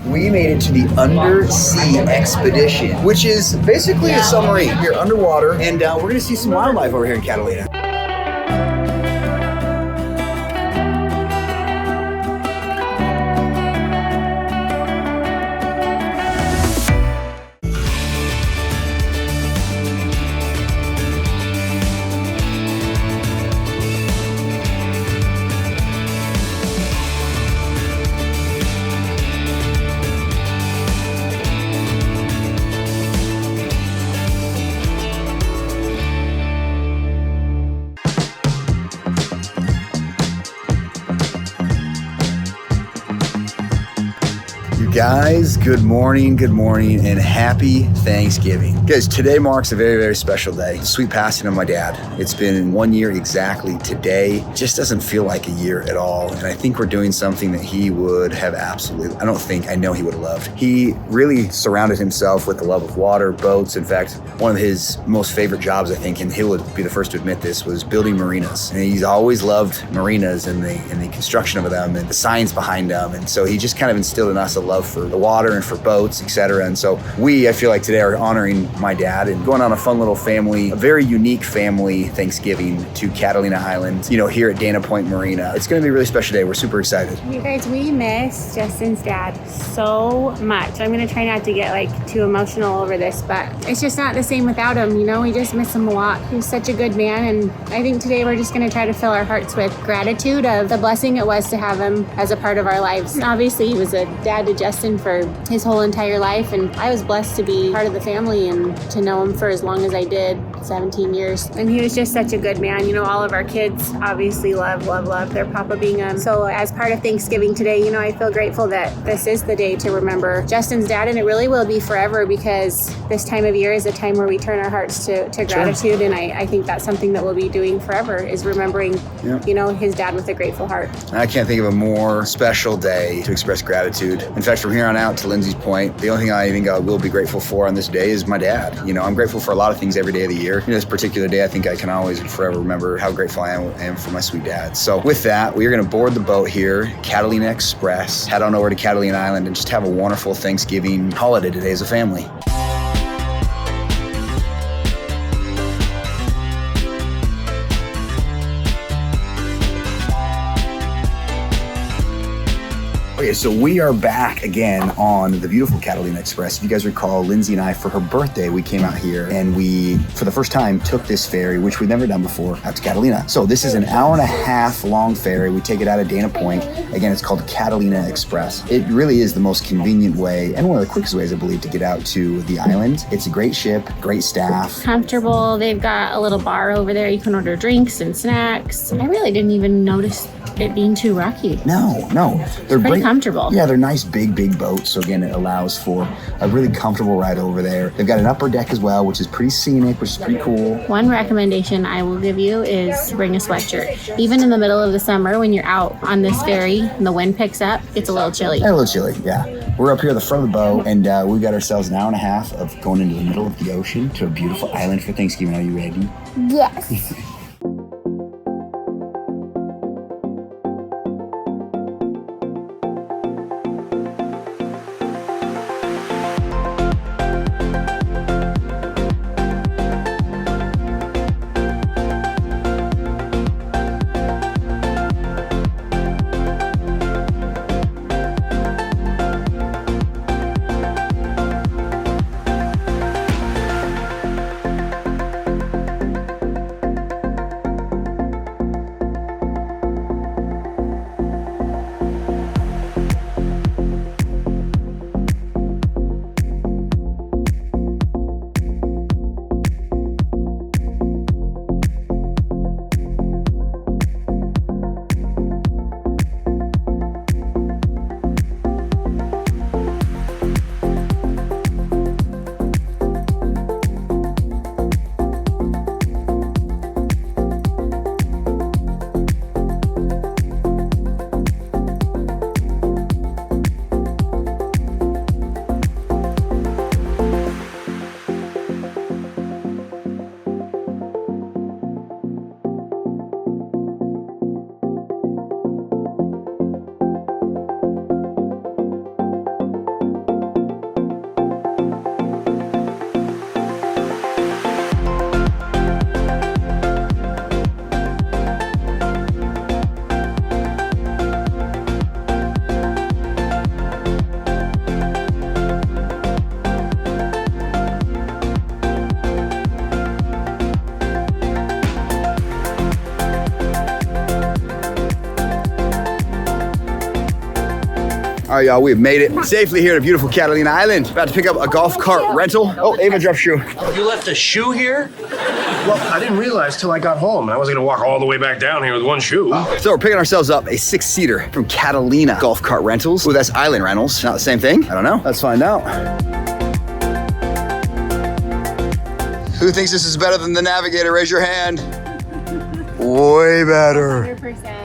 We made it to the Undersea expedition, which is basically a submarine. You're underwater, and we're going to see some wildlife over here in Catalina. Guys, good morning, and happy Thanksgiving. Guys, today marks a very, very special day. The sweet passing of my dad. It's been 1 year exactly today. Just doesn't feel like a year at all. And I think we're doing something that he would have absolutely, I know he would have loved. He really surrounded himself with the love of water, boats. In fact, one of his most favorite jobs, I think, and he would be the first to admit this, was building marinas. And he's always loved marinas and the construction of them and the science behind them. And so he just kind of instilled in us a love for the water and for boats, etc. And so I feel like today are honoring my dad and going on a fun little family, a very unique family Thanksgiving to Catalina Island, here at Dana Point Marina. It's going to be a really special day. We're super excited. You guys, we miss Justin's dad so much. I'm going to try not to get too emotional over this, but it's just not the same without him. We just miss him a lot. He was such a good man, and I think today we're just going to try to fill our hearts with gratitude of the blessing it was to have him as a part of our lives. And obviously, he was a dad to Justin for his whole entire life, and I was blessed to be part of the family and to know him for as long as I did, 17 years. And he was just such a good man. All of our kids obviously love their Papa Bingham. So as part of Thanksgiving today, I feel grateful that this is the day to remember Justin's dad, and it really will be forever, because this time of year is a time where we turn our hearts to gratitude. And I think that's something that we'll be doing forever, is remembering, his dad with a grateful heart. I can't think of a more special day to express gratitude. In fact, from here on out, to Lindsay's point, the only thing I think I will be grateful for on this day is my dad. I'm grateful for a lot of things every day of the year. This particular day, I think I can always and forever remember how grateful I am for my sweet dad. So with that, we are going to board the boat here, Catalina Express, head on over to Catalina Island, and just have a wonderful Thanksgiving holiday today as a family. Okay, so we are back again on the beautiful Catalina Express. If you guys recall, Lindsay and I, for her birthday, we came out here and we, for the first time, took this ferry, which we'd never done before, out to Catalina. So this is an hour-and-a-half long ferry. We take it out of Dana Point. Again, it's called Catalina Express. It really is the most convenient way, and one of the quickest ways, I believe, to get out to the island. It's a great ship, great staff. Comfortable. They've got a little bar over there. You can order drinks and snacks. I really didn't even notice it being too rocky. No. They're pretty comfortable. Yeah, they're nice, big boats. So again, it allows for a really comfortable ride over there. They've got an upper deck as well, which is pretty scenic, which is pretty cool. One recommendation I will give you is bring a sweatshirt. Even in the middle of the summer, when you're out on this ferry and the wind picks up, it's a little chilly. A little chilly, yeah. We're up here at the front of the boat, and we've got ourselves an hour and a half of going into the middle of the ocean to a beautiful island for Thanksgiving. Are you ready? Yes. All right, y'all, we've made it safely here to beautiful Catalina Island. About to pick up a golf cart rental. Oh, Ava dropped shoe. You left a shoe here? Well, I didn't realize till I got home. I wasn't gonna walk all the way back down here with one shoe. So we're picking ourselves up a 6-seater from Catalina Golf Cart Rentals. Ooh, that's Island Rentals. Not the same thing? I don't know. Let's find out. Who thinks this is better than the Navigator? Raise your hand. Way better. 100%.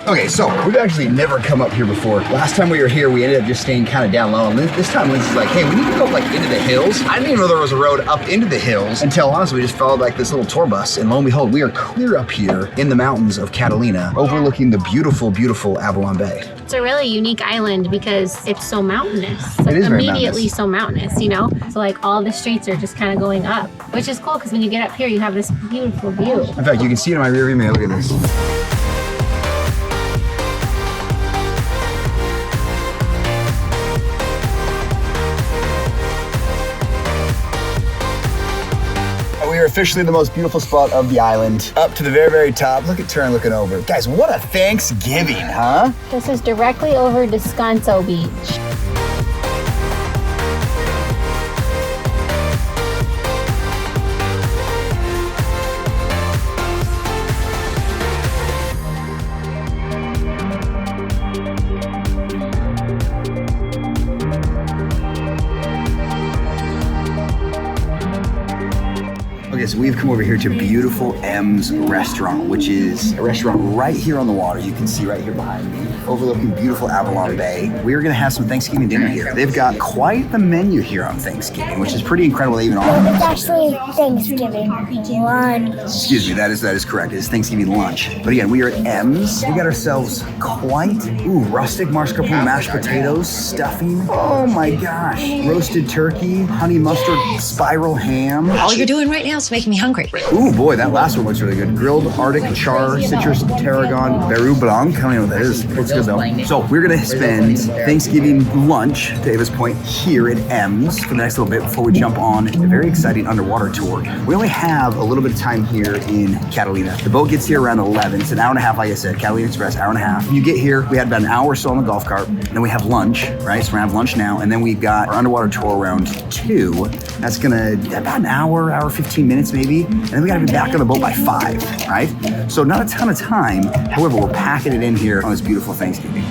Okay, so we've actually never come up here before. Last time we were here, we ended up just staying kind of down low. And this time Lindsay's like, hey, we need to go like into the hills. I didn't even know there was a road up into the hills until honestly, we just followed like this little tour bus. And lo and behold, we are clear up here in the mountains of Catalina, overlooking the beautiful, beautiful Avalon Bay. It's a really unique island because it's so mountainous. Like It is very immediately mountainous. so mountainous, you know? So like all the streets are just kind of going up, which is cool because when you get up here, you have this beautiful view. In fact, you can see it in my rearview mirror. Look at this. We are officially the most beautiful spot of the island. Up to the very, very top. Look at Turin looking over. Guys, what a Thanksgiving, huh? This is directly over Descanso Beach. Okay, so we've come over here to beautiful M's Restaurant, which is a restaurant right here on the water. You can see right here behind me, overlooking beautiful Avalon Bay. We're gonna have some Thanksgiving dinner here. They've got quite the menu here on Thanksgiving, which is pretty incredible. They even It's actually Thanksgiving lunch. Excuse me, that is correct. It is Thanksgiving lunch. But again, we are at M's. We got ourselves quite, rustic mascarpone, mashed potatoes, stuffing. Oh my gosh. Roasted turkey, honey mustard, spiral ham. All you're doing right now is making me hungry. Ooh, boy, that last one looks really good. Grilled Arctic char, citrus tarragon, Beru Blanc. I don't know what that is. Looks good though. So we're gonna spend Thanksgiving lunch, to Ava's point, here at M's for the next little bit before we jump on a very exciting underwater tour. We only have a little bit of time here in Catalina. The boat gets here around 11. It's an hour and a half, like I said, Catalina Express, hour and a half. When you get here, we had about an hour or so on the golf cart. Then we have lunch, right? So we're gonna have lunch now. And then we've got our underwater tour around 2. That's gonna about an hour 15 minutes maybe. And then we gotta be back on the boat by 5, right? So not a ton of time. However, we're packing it in here on this beautiful Thanksgiving.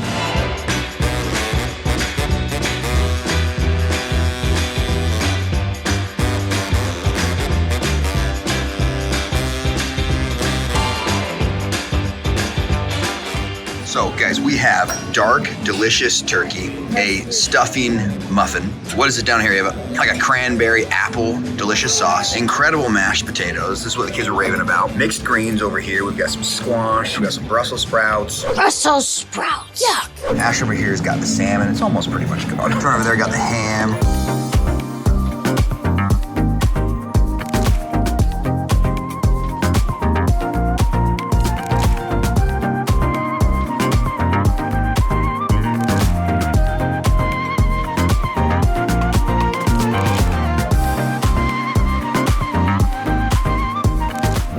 So guys, we have dark, delicious turkey, a stuffing muffin. What is it down here, Ava? Like a cranberry apple, delicious sauce, incredible mashed potatoes. This is what the kids are raving about. Mixed greens over here. We've got some squash, we've got some Brussels sprouts. Brussels sprouts. Yuck. Ash over here has got the salmon. It's almost pretty much gone. In front over there, got the ham.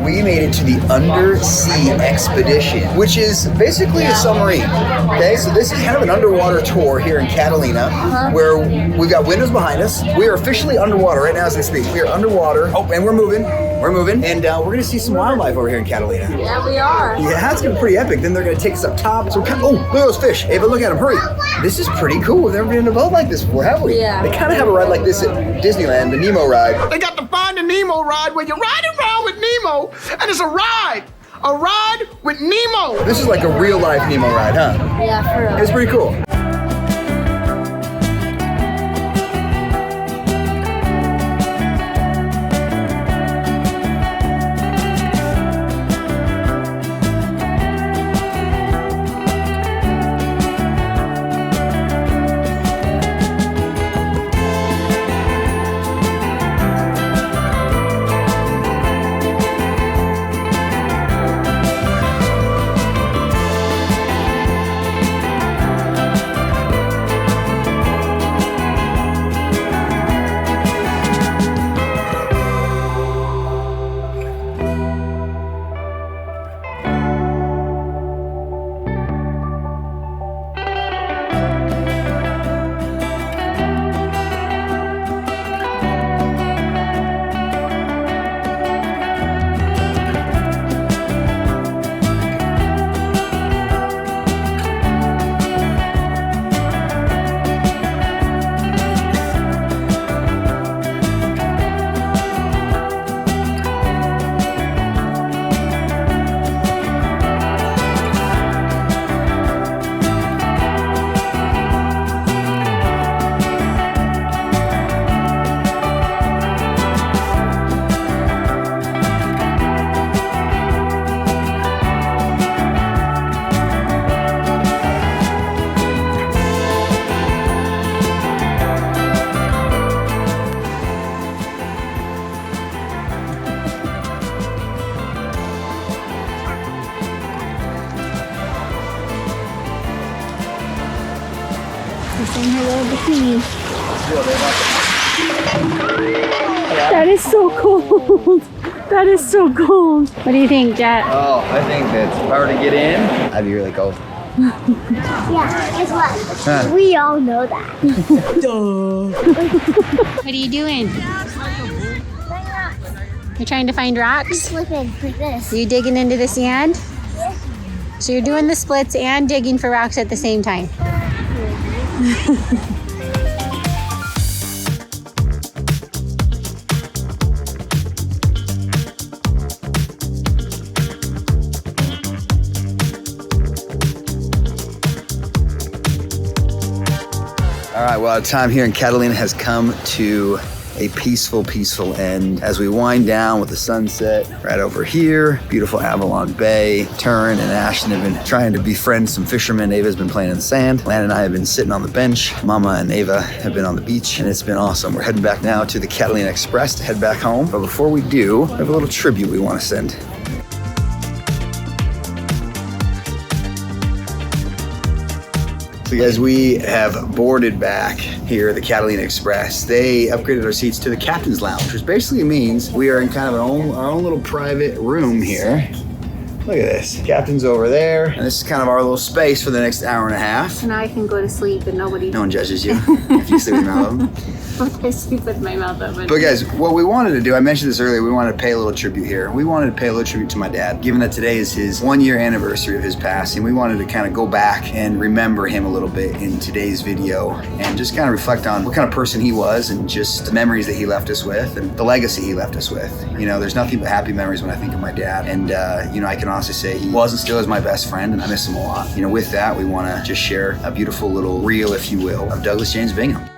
We made it to to the Undersea expedition, which is basically a submarine. Okay, so this is kind of an underwater tour here in Catalina, where we've got windows behind us. We are officially underwater right now as we speak. We are underwater. Oh, and we're moving, and we're gonna see some wildlife over here in Catalina. Yeah, we are. Yeah, it's gonna be pretty epic. Then they're gonna take us up top. So oh, look at those fish. Ava, look at them, hurry. This is pretty cool. We've never been in a boat like this before, have we? Yeah. They kind of have a ride like this at Disneyland, the Nemo ride. They got the Find a Nemo ride where you're riding around with Nemo, and it's a ride with Nemo. This is like a real life Nemo ride, huh? Yeah, for real. It's pretty cool. In her little bikini. That is so cold. That is so cold. What do you think, Jet? Oh, I think that if I were to get in, I'd be really cold. Yeah, guess what? Huh. We all know that. What are you doing? You're trying to find rocks? Slipping like this. Are you digging into the sand? So you're doing the splits and digging for rocks at the same time. All right, well, our time here in Catalina has come to a peaceful end as we wind down with the sunset right over here. Beautiful Avalon Bay. Turin and Ashton have been trying to befriend some fishermen. Ava's been playing in the sand. Lan and I have been sitting on the bench. Mama and Ava have been on the beach, and it's been awesome. We're heading back now to the Catalina Express to head back home. But before we do, we have a little tribute we want to send. So guys, we have boarded back here at the Catalina Express. They upgraded our seats to the Captain's Lounge, which basically means we are in kind of our own little private room here. Look at this. Captain's over there, and this is kind of our little space for the next hour and a half. So now I can go to sleep and nobody... No one judges you if you sleep with your mouth open. I sleep with my mouth open. But guys, what we wanted to do, I mentioned this earlier, we wanted to pay a little tribute here. We wanted to pay a little tribute to my dad. Given that today is his 1 year anniversary of his passing, we wanted to kind of go back and remember him a little bit in today's video and just kind of reflect on what kind of person he was and just the memories that he left us with and the legacy he left us with. You know, there's nothing but happy memories when I think of my dad. And, you know, I can honestly say he was and still is my best friend, and I miss him a lot. You know, with that, we want to just share a beautiful little reel, if you will, of Douglas James Bingham.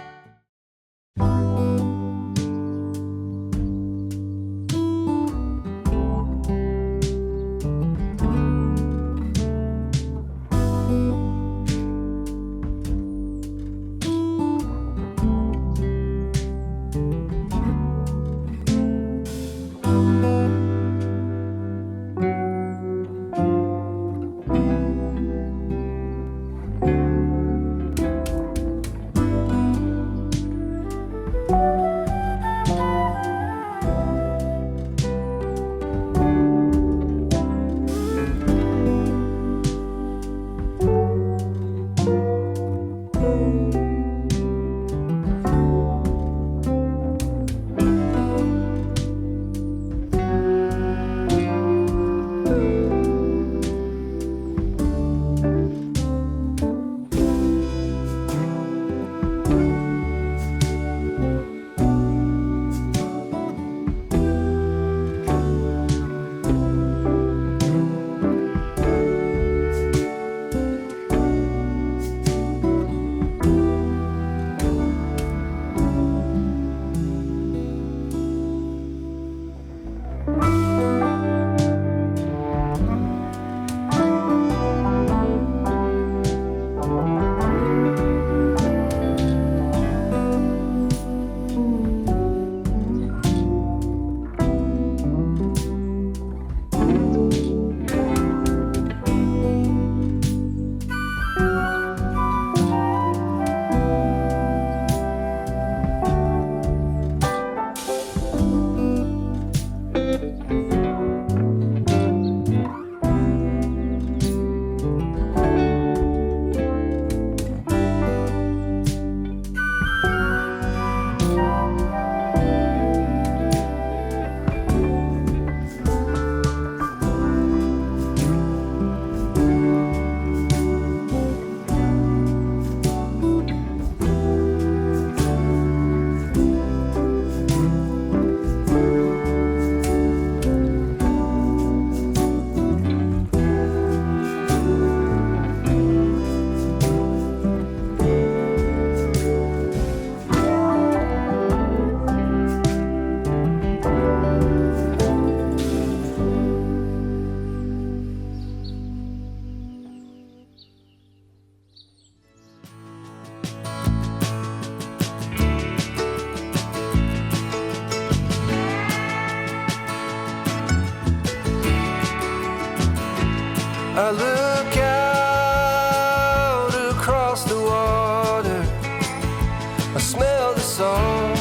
I smell the song.